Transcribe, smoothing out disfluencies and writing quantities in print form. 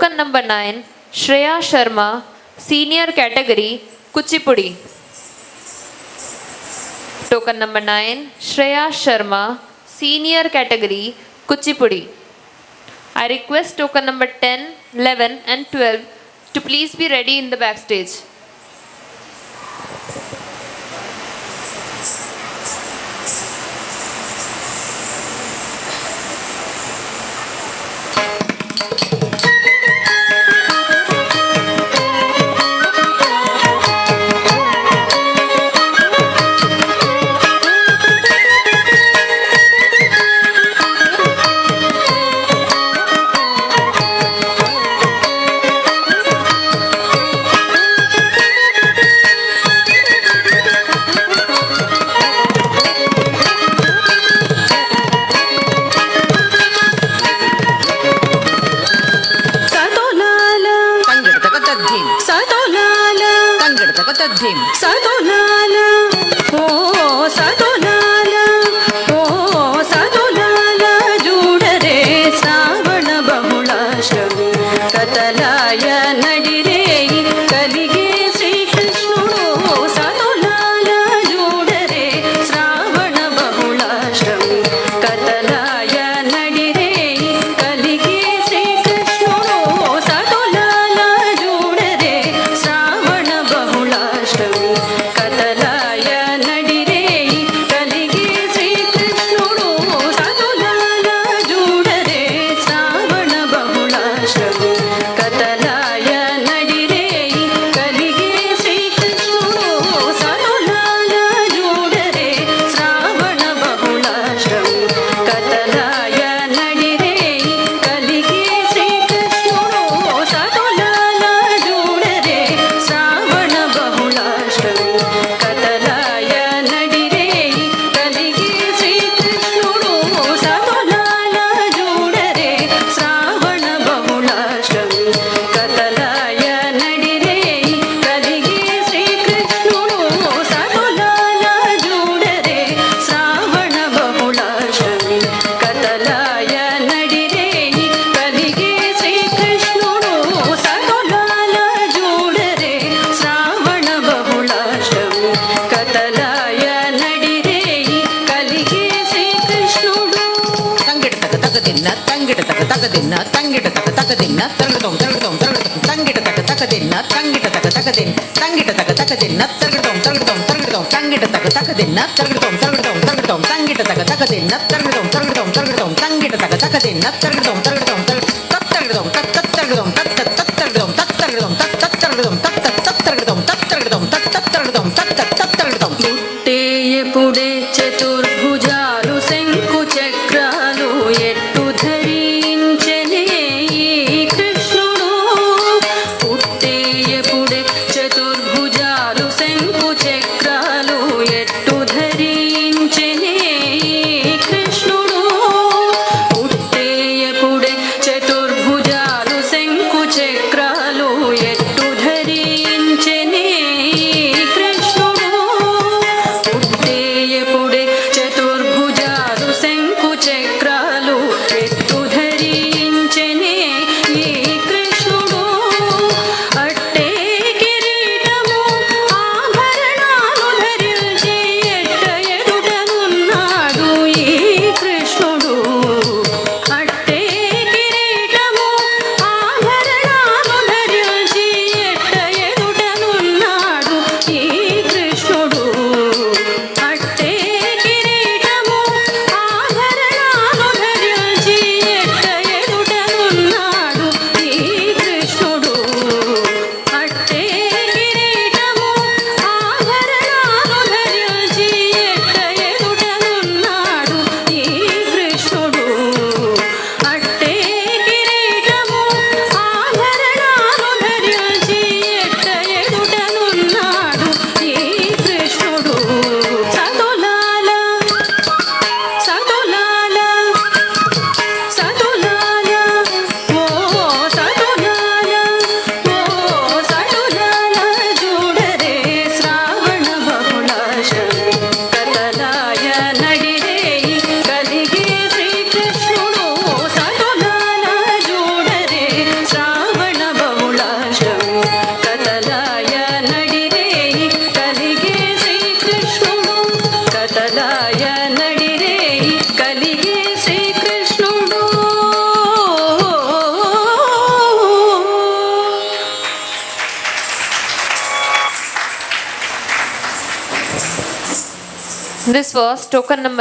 Token number 9, Shreya Sharma, Senior Category, Kuchipudi. Token number 9, Shreya Sharma, Senior Category, Kuchipudi. I request token number 10, 11 and 12 to please be ready in the backstage. సదోలాల ఓ సదోలాల ఓ సదోలాల జూడరే శ్రావణ బహుళాష్టమి కతలాయ నడిరే కలిగే శ్రీకృష్ణుడు సదోలాల జూడరే శ్రావణ బహుళాష్టమి కతలాయ నడిరే కలిగే శ్రీకృష్ణుడు సదోలాల జూడరే శ్రావణ బహుళాష్టమి కతలాయ నడిరే కలిగే శ్రీకృష్ణుడు సదోలాల జూడరే శ్రావణ బహుళాష్టమి కతలాయ నడిరే కలిగే శ్రీకృష్ణుడు సదోలాల జూడరే శ్రావణ బహుళాష్టమి కతలాయ నడిరే కలిగే శ్రీకృష్ణుడు సదోలాల జూడరే శ్రావణ బహుళాష్టమి కతలాయ నడిరే కలిగే శ్రీకృష్ణుడు సదోలాల జూడరే శ్రావణ బహుళాష్టమి కతలాయ నడిరే కలిగే శ్రీకృష్ణుడు సదోలాల జూడరే శ్రావణ బహుళాష్టమి కతలాయ నడిరే కలిగే శ్రీకృష్ణుడు సదోలాల జూడరే శ్రావణ బహుళాష్టమి కతలాయ నడిరే కలిగే శ్రీకృష్ణుడు ತಂಗಿಡ ತಕ ತಗದಿನ್ನ ತಂಗಿಡ ತಕ ತಗದಿನ್ನ ತರಗದಂ ತರಗದಂ ತರಗದಂ ತಂಗಿಡ ತಕ ತಗದಿನ್ನ ತಂಗಿಡ ತಕ ತಗದಿನ್ನ ತಂಗಿಡ ತಕ ತಗದಿನ್ನ ತರಗದಂ ತರಗದಂ ತರಗದಂ ತಂಗಿಡ ತಕ ತಗದಿನ್ನ ತರಗದಂ ತರಗದಂ ತರಗದಂ ತಂಗಿಡ ತಕ ತಗದಿನ್ನ ತರಗದಂ ತರಗದಂ ತರಗದಂ ತಂಗಿಡ ತಕ ತಗದಿನ್ನ ತರಗದಂ ತರಗದಂ ತತ್ತರಗದಂ ತತ್ತರಗದಂ ತತ್ತರಗದಂ ತತ್ತರಗದಂ ತತ್ತರಗದಂ ತತ್ತರಗದಂ ತತ್ತರಗದಂ ತತ್ತರಗದಂ ತತ್ತರಗದಂ పుట్టేయపుడే చతుర్భుజాలు శంకు చక్రాలు ఎట్టు ధరించెనే ఈ కృష్ణుడు పుట్టేయపుడే చతుర్భుజాలు శంకు చక్రాలు ఎట్టు ధరించెనే ఈ కృష్ణుడు పుట్టేయపుడే చతుర్భుజాలు శంకు This was token number